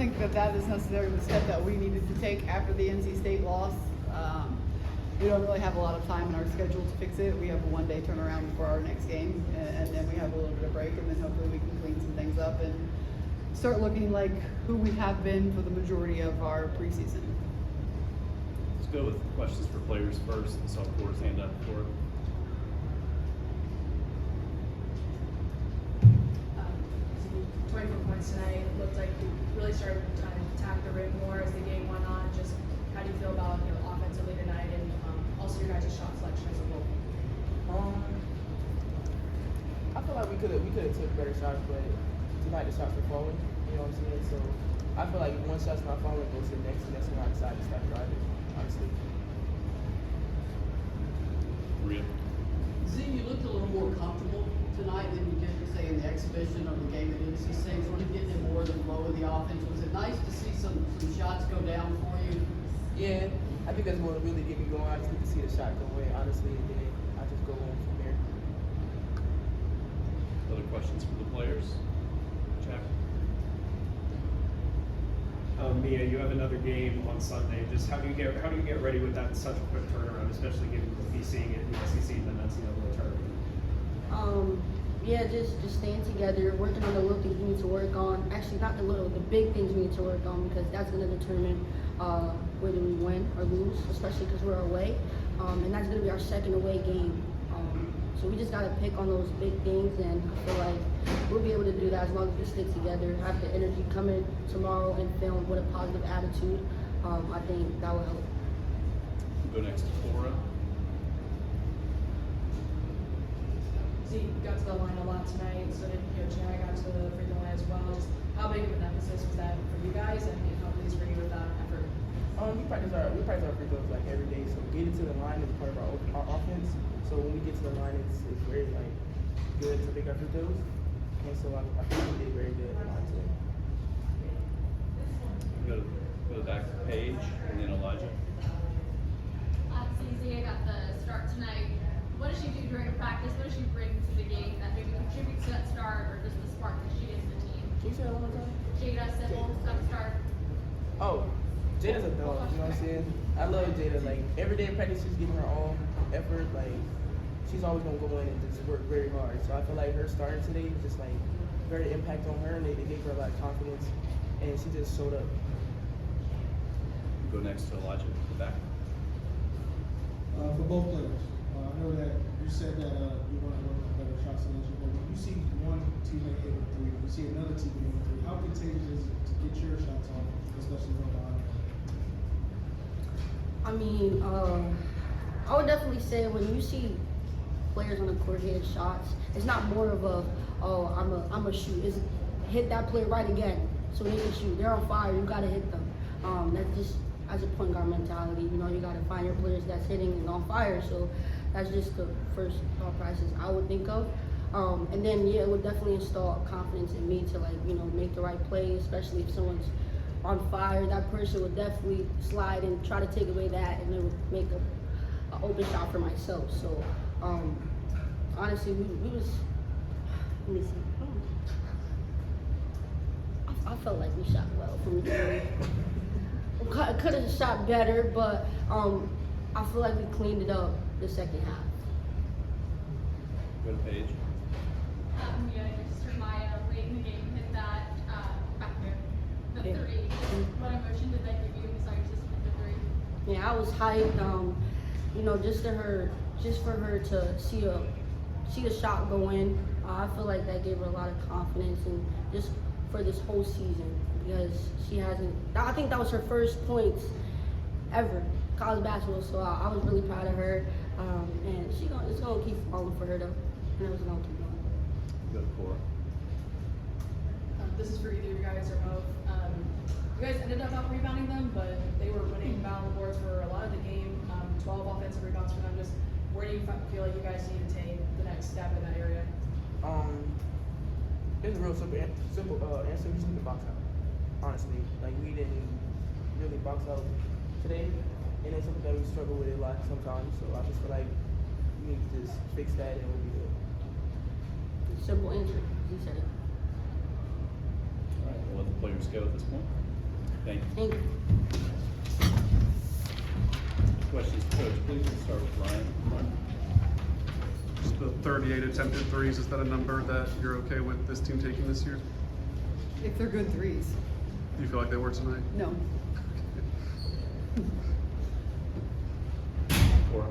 think that is necessarily the step that we needed to take after the NC State loss. We don't really have a lot of time in our schedule to fix it. We have a one-day turnaround for our next game, and then we have a little bit of break, and then hopefully we can clean some things up and start looking like who we have been for the majority of our preseason. Let's go with questions for players first. I saw Cora's hand up for it. 24 points tonight. It looked like you really started to attack the rim more as the game went on. Just how do you feel about offensively tonight, and also your guys' shot selection as a whole? I feel like we could have took better shots, but tonight the shots were falling. You know what I'm saying? So I feel like if one shot's not falling, it goes to the next, and that's when I decide to stop driving. Honestly. Maria. Z, you looked a little more comfortable tonight than you did, say, in the exhibition of the game at NC State, sort of getting in more of the flow of the offense. Was it nice to see some shots go down for you? Yeah, I think that's what really get me going. I just need to see the shot go in, honestly, and then I just go on from there. Other questions for the players? Jack? Mia, you have another game on Sunday. Just how do you get ready with that in such a quick turnaround, especially given we'll be seeing it in the SEC and then NCAA tournament? Yeah, just staying together, working on the little things we need to work on. Actually, not the little, the big things we need to work on, because that's going to determine whether we win or lose, especially because we're away. And that's going to be our second away game. So we just got to pick on those big things, and I feel like we'll be able to do that as long as we stick together, have the energy come in tomorrow and film with a positive attitude. I think that will help. We'll go next to Cora. Z got to the line a lot tonight, so did Chad got to the free throw line as well. Just how big of an emphasis was that for you guys, and how pleased were you with that effort? We practice our free throws like every day, so getting to the line is part of our offense. So when we get to the line, it's very good to pick our free throws, and so I think we did very good on that today. Go back to Paige and then Elijah. CZ, I got the start tonight. What does she do during a practice? What does she bring to the game that maybe contributes to that start, or just the spark that she gives the team? Can you say that one more time? Jada Sybil got to start. Oh, Jada's a dog, you know what I'm saying? I love Jada. Like, every day in practice, she's giving her own effort. Like, she's always going to go in and just work very hard. So I feel like her starting today was just, like, very impact on her, and they gave her a lot of confidence, and she just showed up. Go next to Elijah at the back. For both players, I know that you said that you want to work on better shot selection, but when you see one teammate hit a three, you see another teammate hit a three, how contagious is it to get your shots off, especially from behind? I mean, I would definitely say when you see players on the court hitting shots, it's not more of a, oh, I'm a shoot. It's hit that player right again so they can shoot. They're on fire, you gotta hit them. That's just as a point guard mentality. You know, you gotta find your players that's hitting and on fire. So that's just the first thought process I would think of. And then yeah, it would definitely install confidence in me to make the right play, especially if someone's on fire. That person would definitely slide and try to take away that, and then make an open shot for myself. So honestly, we was. Let me see. I felt like we shot well from the beginning. Could have shot better, but I feel like we cleaned it up the second half. Go to Paige. Yeah, just for Maya, late in the game, hit that back there, the three. What emotion did that give you besides just hit the three? Yeah, I was hyped. Just for her to see a shot go in. I feel like that gave her a lot of confidence, and just for this whole season, because she hasn't. I think that was her first points ever college basketball. So I was really proud of her, and it's gonna keep falling for her though, and it's gonna keep going. Go to Cora. This is for either you guys or both. You guys ended up out rebounding them, but they were winning foul boards for a lot of the game. 12 offensive rebounds for them. Just where do you feel like you guys need to take the next step in that area? It's a real simple answer. We just need to box out. Honestly, like we didn't really box out today, and it's something that we struggle with a lot sometimes. So I just feel like we need to just fix that, and we'll be good. Simple answer. You said it. All right, we'll let the players go at this point. Thank you. Thank you. Questions, Coach, please, we'll start with Ryan. Just the 38 attempted threes, is that a number that you're okay with this team taking this year? If they're good threes, Do you feel like they were tonight? no. Cora?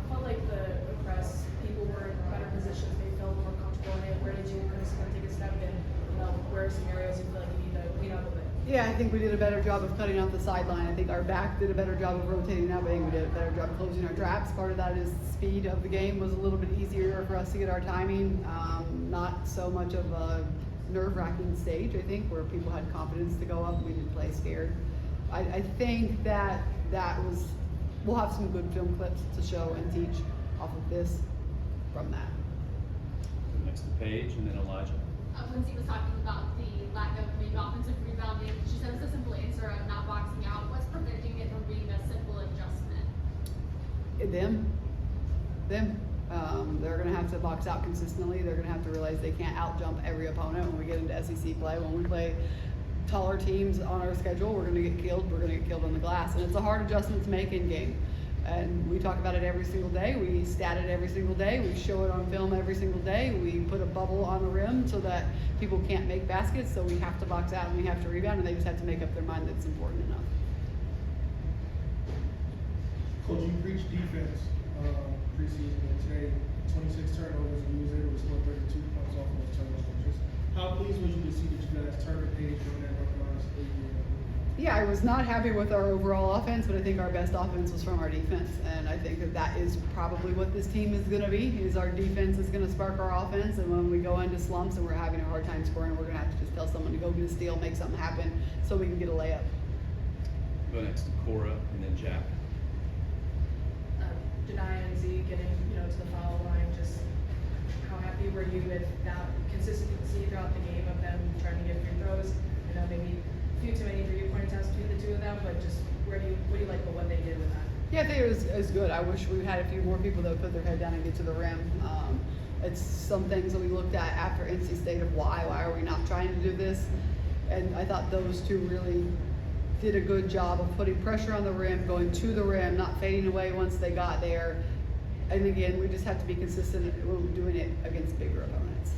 Felt like the press, people were in better positions, they felt more comfortable in it. Where did you kind of take a step in? Where are some areas you feel like you need to clean up a bit? Yeah, I think we did a better job of cutting off the sideline. I think our back did a better job of rotating out. I think we did a better job of closing our traps. Part of that is the speed of the game was a little bit easier for us to get our timing. Not so much of a nerve-wracking stage, I think, where people had confidence to go up. We didn't play scared. I think that was, we'll have some good film clips to show and teach off of this from that. Next to Paige and then Elijah. Lindsay was talking about the lack of maybe offensive rebounding. She said it's a simple answer of not boxing out. What's preventing it from being a simple adjustment? Them. They're going to have to box out consistently. They're going to have to realize they can't out-jump every opponent when we get into SEC play. When we play taller teams on our schedule, we're going to get killed. We're going to get killed on the glass. And it's a hard adjustment to make in game. And we talk about it every single day. We stat it every single day. We show it on film every single day. We put a bubble on the rim so that people can't make baskets. So we have to box out and we have to rebound, and they just have to make up their mind that it's important enough. Coach, you preached defense preseason, and today 26 turnovers, and you was able to score 32 points off of those turnovers. Just how pleased was you to see that you guys turned the page on that recognized 8-year? Yeah, I was not happy with our overall offense, but I think our best offense was from our defense, and I think that is probably what this team is going to be. Is our defense is going to spark our offense, and when we go into slumps and we're having a hard time scoring, we're going to have to just tell someone to go get a steal, make something happen, so we can get a layup. Go next to Cora and then Jack. Denia and Z getting, to the foul line, just how happy were you with that consistency throughout the game of them trying to get free throws? I know maybe a few too many 3-point attempts between the two of them, but just what do you like about what they did with that? Yeah, I think it was good. I wish we had a few more people that would put their head down and get to the rim. It's some things that we looked at after NC State of why are we not trying to do this? And I thought those two really did a good job of putting pressure on the rim, going to the rim, not fading away once they got there. And again, we just have to be consistent when we're doing it against bigger opponents.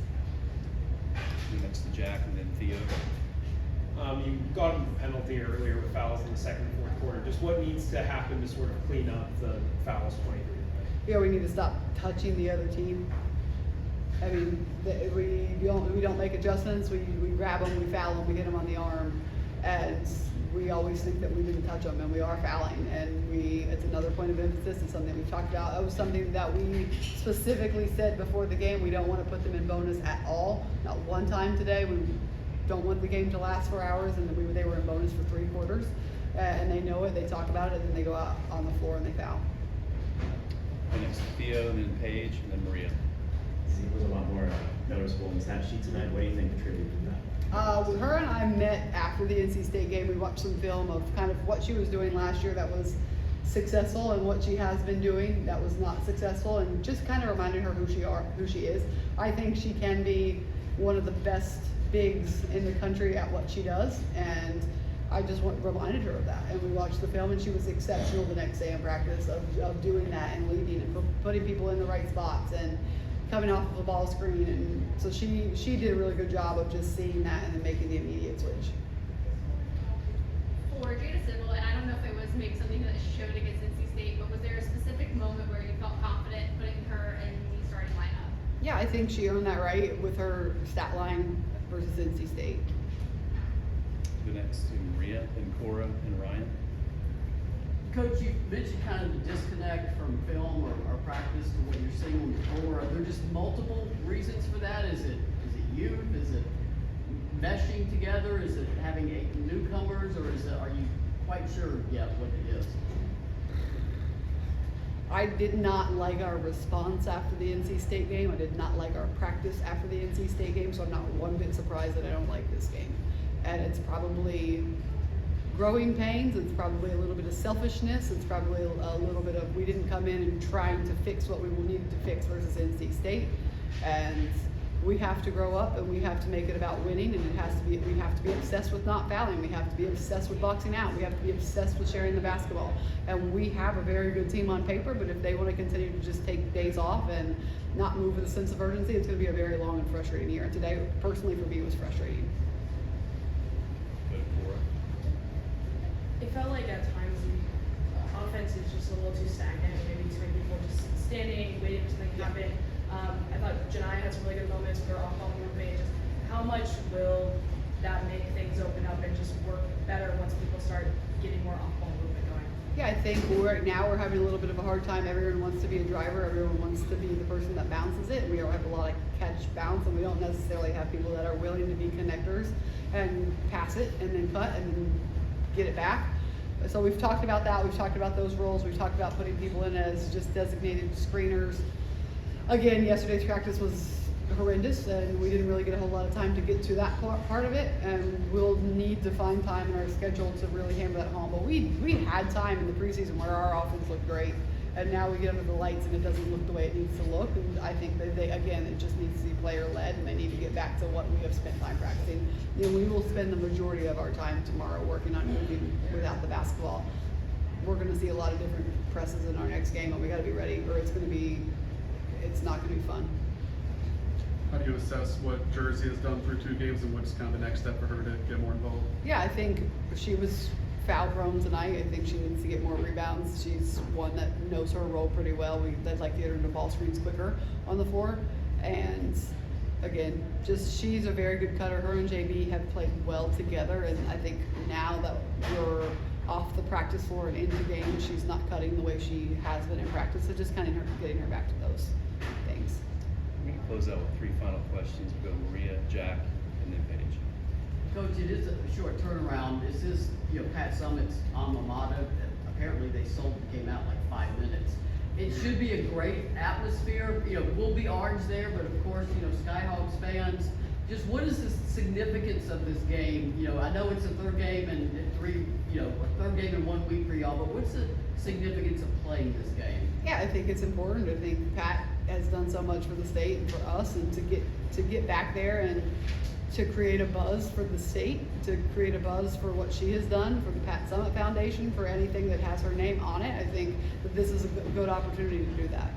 Go next to Jack and then Theo. You got a penalty earlier with fouls in the second and fourth quarter. Just what needs to happen to sort of clean up the fouls 23? Yeah, we need to stop touching the other team. I mean, we don't make adjustments. We grab them, we foul them, we hit them on the arm, and we always think that we didn't touch them, and we are fouling. And it's another point of emphasis. It's something we've talked about. It was something that we specifically said before the game. We don't want to put them in bonus at all. Not one time today. We don't want the game to last 4 hours, and they were in bonus for 3 quarters, and they know it. They talk about it, and then they go out on the floor and they foul. Go next to Theo and then Paige and then Maria. Z was a lot more noticeable in the stat sheet tonight. What do you think contributed to that? Her and I met after the NC State game. We watched some film of kind of what she was doing last year that was successful and what she has been doing that was not successful, and just kind of reminded her who she is. I think she can be one of the best bigs in the country at what she does, and I just reminded her of that. And we watched the film, and she was exceptional the next day in practice of doing that and leading and putting people in the right spots and coming off of a ball screen. And so she did a really good job of just seeing that and then making the immediate switch. For Jada Civil, and I don't know if it was maybe something that she showed against NC State, but was there a specific moment where you felt confident putting her in the starting lineup? Yeah, I think she earned that right with her stat line versus NC State. Go next to Maria, then Cora and Ryan. Coach, you mentioned kind of the disconnect from film or practice to what you're seeing on the floor. Are there just multiple reasons for that? Is it youth? Is it meshing together? Is it having 8 newcomers, or are you quite sure yet what it is? I did not like our response after the NC State game. I did not like our practice after the NC State game, so I'm not one bit surprised that I don't like this game. And it's probably growing pains. It's probably a little bit of selfishness. It's probably a little bit of we didn't come in and trying to fix what we needed to fix versus NC State. And we have to grow up and we have to make it about winning, and it has to be, we have to be obsessed with not fouling, we have to be obsessed with boxing out, we have to be obsessed with sharing the basketball. And we have a very good team on paper, but if they want to continue to just take days off and not move with a sense of urgency, it's going to be a very long and frustrating year. And today, personally for me, was frustrating. Go for it. It felt like at times the offense is just a little too stagnant, maybe too many people just standing, waiting for something to happen. I thought Janiyah had some really good moments with her off-ball movement. Just how much will that make things open up and just work better once people start getting more off-ball movement going? Yeah, I think right now we're having a little bit of a hard time. Everyone wants to be a driver. Everyone wants to be the person that bounces it. We don't have a lot of catch bounce, and we don't necessarily have people that are willing to be connectors and pass it and then cut and then get it back. So we've talked about that. We've talked about those roles. We've talked about putting people in as just designated screeners. Again, yesterday's practice was horrendous, and we didn't really get a whole lot of time to get to that part of it, and we'll need to find time in our schedule to really hammer that home. But we had time in the preseason where our offense looked great, and now we get under the lights and it doesn't look the way it needs to look. And I think that again, it just needs to be player led, and they need to get back to what we have spent time practicing. You know, we will spend the majority of our time tomorrow working on moving without the basketball. We're going to see a lot of different presses in our next game, and we got to be ready, or it's not going to be fun. How do you assess what Jersey has done through 2 games, and what's kind of the next step for her to get more involved? Yeah, I think she was foul prone tonight. I think she needs to get more rebounds. She's one that knows her role pretty well. They'd like to get her into ball screens quicker on the floor. And again, she's a very good cutter. Her and JB have played well together, and I think now that we're off the practice floor and into games, she's not cutting the way she has been in practice. So just kind of getting her back to those things. We can close out with 3 final questions. We'll go Maria, Jack, and then Paige. Coach, it is a short turnaround. This is, Pat Summitt's alma mater. Apparently they sold the game out like 5 minutes. It should be a great atmosphere. We'll be orange there, but of course, Skyhawks fans. Just what is the significance of this game? I know it's a 3rd game and a 3rd game in 1 week for y'all, but what's the significance of playing this game? Yeah, I think it's important. I think Pat has done so much for the state and for us, and to get back there and to create a buzz for the state, to create a buzz for what she has done for the Pat Summitt Foundation, for anything that has her name on it. I think that this is a good opportunity to do that.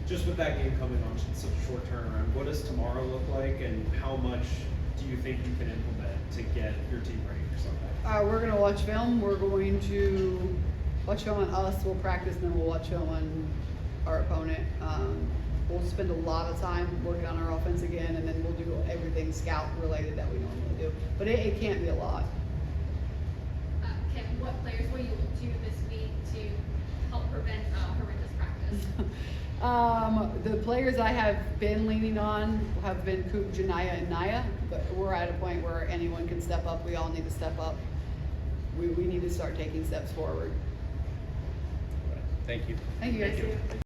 Just with that game coming on such a short turnaround, what does tomorrow look like, and how much do you think you can implement to get your team ready for Sunday? We're going to watch film. We're going to watch film on us. We'll practice, and then we'll watch film on our opponent. We'll spend a lot of time working on our offense again, and then we'll do everything scout related that we normally do. But it can't be a lot. Kim, what players will you look to this week to help prevent horrendous practice? The players I have been leaning on have been Coop, Janiyah, and Naya, but we're at a point where anyone can step up. We all need to step up. We need to start taking steps forward. Thank you. Thank you guys.